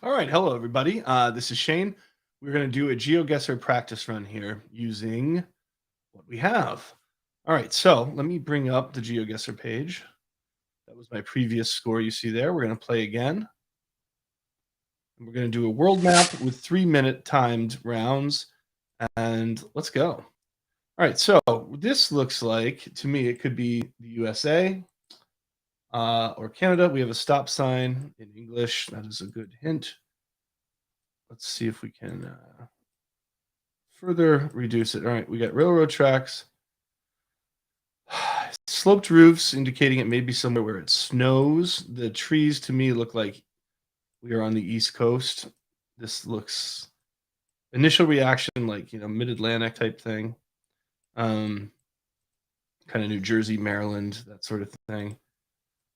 All right, hello everybody. This is Shane. We're going to do a GeoGuessr practice run here using what we have. All right, so let me bring up the GeoGuessr page. That was my previous score you see there. We're going to play again. And we're going to do a world map with 3-minute timed rounds. And let's go. All right, so this looks like, to me, it could be the USA or Canada. We have a stop sign in English. That is a good hint. Let's see if we can further reduce it. All right, we got railroad tracks, sloped roofs, indicating it may be somewhere where it snows. The trees to me look like we are on the East Coast. This looks initial reaction like mid Atlantic type thing, um, kind of New Jersey, Maryland, that sort of thing.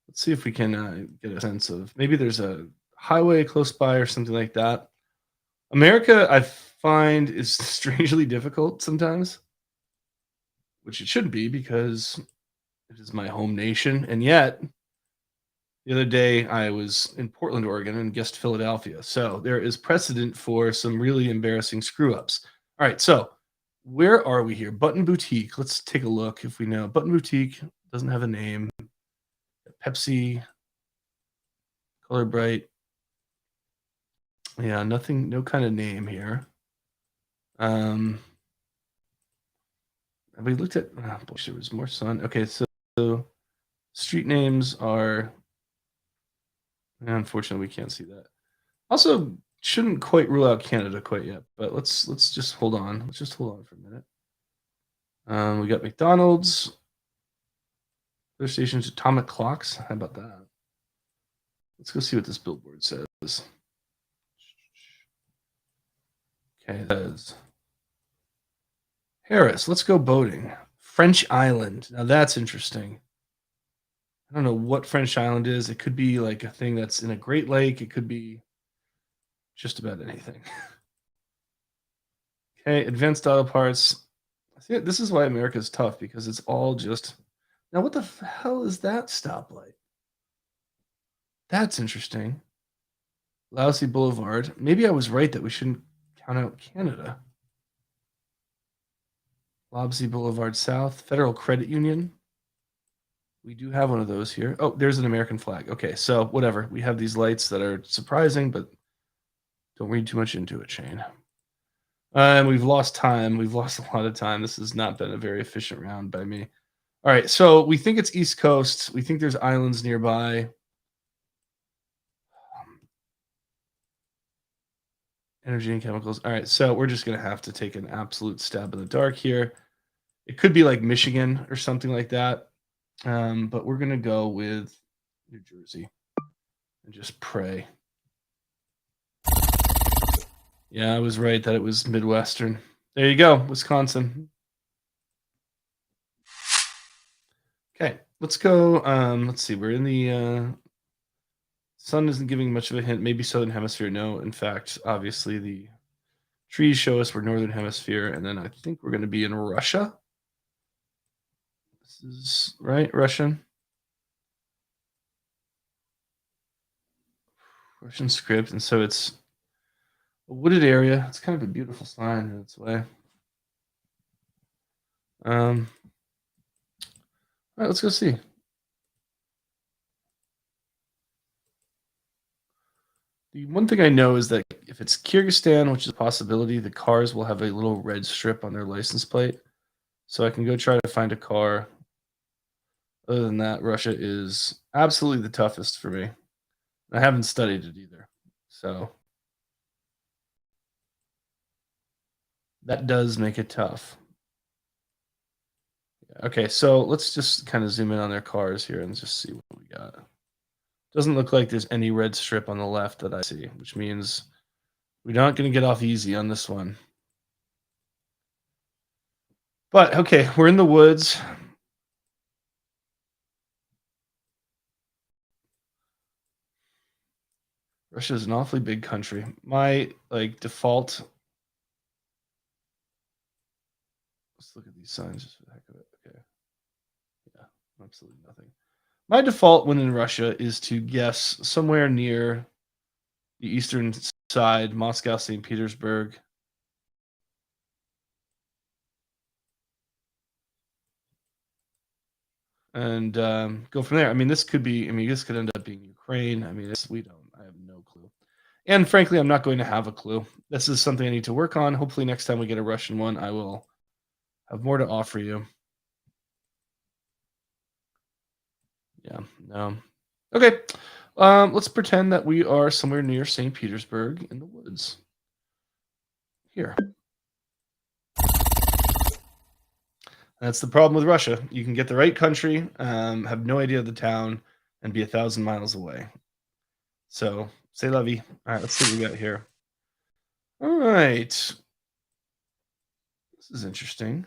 Let's see if we can get a sense of maybe there's a highway close by or something like that. America, I find, is strangely difficult sometimes, which it should be because it is my home nation. And yet, the other day I was in Portland, Oregon, and guessed Philadelphia. So there is precedent for some really embarrassing screw ups. All right. So where are we here? Button Boutique. Let's take a look if we know. Button Boutique doesn't have a name. Pepsi, Color Bright. Yeah, nothing, no kind of name here. Have we looked at, boy, there was more sun. Okay. So street names are, unfortunately, we can't see that. Also, shouldn't quite rule out Canada quite yet, but let's just hold on. Let's just hold on for a minute. We got McDonald's, other stations, atomic clocks. How about that? Let's go see what this billboard says. Okay, that is Harris. Let's go boating. French Island. Now that's interesting. I don't know what French Island is. It could be like a thing that's in a Great Lake. It could be just about anything. Okay, advanced auto parts. I think this is why America is tough because it's all just. Now, what the hell is that stoplight? That's interesting. Lousy Boulevard. Maybe I was right that we shouldn't count out Canada. Lousy Boulevard South, Federal Credit Union. We do have one of those here. Oh, there's an American flag. Okay, so whatever. We have these lights that are surprising, but don't read too much into it, Shane. And we've lost time. We've lost a lot of time. This has not been a very efficient round by me. All right, so we think it's East Coast. We think there's islands nearby. Energy and chemicals. All right, so we're just gonna have to take an absolute stab in the dark here. It could be like Michigan or something like that, but we're gonna go with New Jersey and just pray. Yeah, I was right that it was Midwestern. There you go, Wisconsin. Okay, let's go. Let's see. We're in the sun isn't giving much of a hint. Maybe southern hemisphere. No, in fact, obviously the trees show us we're northern hemisphere, and then I think we're going to be in Russia. This is right, Russian script, and so it's a wooded area. It's kind of a beautiful sign in its way. All right, let's go see. The one thing I know is that if it's Kyrgyzstan, which is a possibility, the cars will have a little red strip on their license plate. So I can go try to find a car. Other than that, Russia is absolutely the toughest for me. I haven't studied it either. So that does make it tough. Okay, so let's just kind of zoom in on their cars here and just see what we got. Doesn't look like there's any red strip on the left that I see, which means we're not going to get off easy on this one. But okay, we're in the woods. Russia is an awfully big country. My default. Let's look at these signs just for the heck of it. Okay. Yeah, absolutely nothing. My default when in Russia is to guess somewhere near the eastern side, Moscow, St. Petersburg. And go from there. I mean, this could be. I mean, this could end up being Ukraine. I mean, we don't. I have no clue. And frankly, I'm not going to have a clue. This is something I need to work on. Hopefully, next time we get a Russian one, I will have more to offer you. Yeah. No. Okay. Let's pretend that we are somewhere near St. Petersburg in the woods. Here. That's the problem with Russia. You can get the right country, have no idea of the town, and be 1,000 miles away. So, say la vie. All right, let's see what we got here. All right. This is interesting.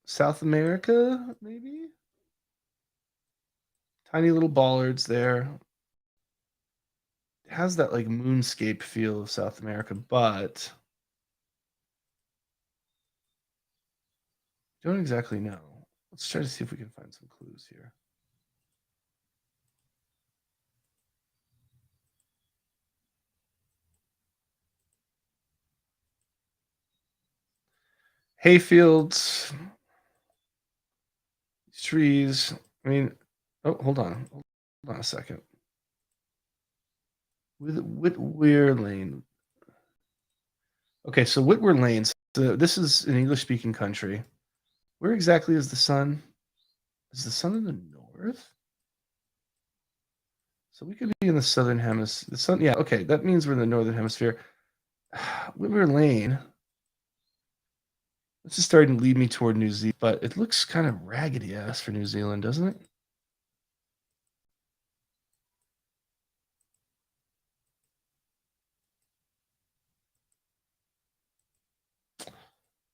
South America, maybe? Tiny little bollards there. It has that like moonscape feel of South America, but don't exactly know. Let's try to see if we can find some clues here. Hayfields, trees. I mean, oh, hold on. Hold on a second. With Whitware Lane. Okay, so Whitware Lane. So this is an English-speaking country. Where exactly is the sun? Is the sun in the north? So we could be in the southern hemisphere. The sun, yeah, okay, that means we're in the northern hemisphere. Whitware Lane. This is starting to lead me toward New Zealand, but it looks kind of raggedy ass for New Zealand, doesn't it?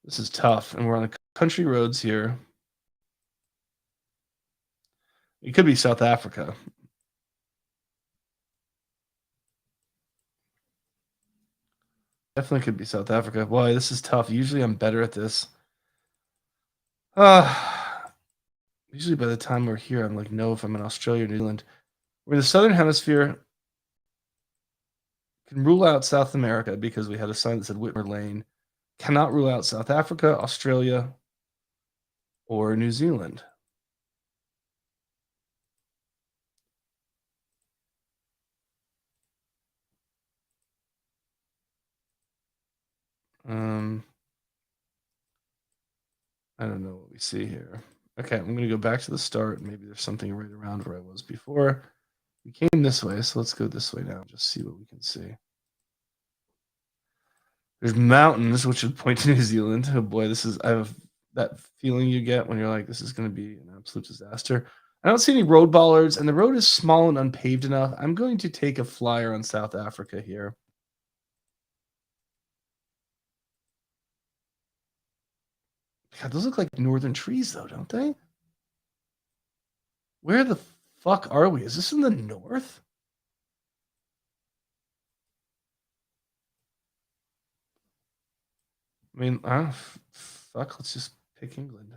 This is tough, and we're on the country roads here. It could be South Africa. Definitely could be South Africa. Boy, this is tough. Usually I'm better at this. Uh, usually by the time we're here, I'm like, no, if I'm in Australia or New Zealand. We're in the southern hemisphere. Can rule out South America because we had a sign that said Whitmer Lane. Cannot rule out South Africa, Australia, or New Zealand. Um, I don't know what we see here. Okay, I'm going to go back to the start. Maybe there's something right around where I was before. We came this way, so let's go this way now. Just see what we can see. There's mountains, which would point to New Zealand. Oh boy, this is. I have that feeling you get when you're like, this is going to be an absolute disaster. I don't see any road bollards, and the road is small and unpaved enough. I'm going to take a flyer on South Africa here. God, those look like northern trees, though, don't they? Where the fuck are we? Is this in the north? I mean, fuck, let's just pick England.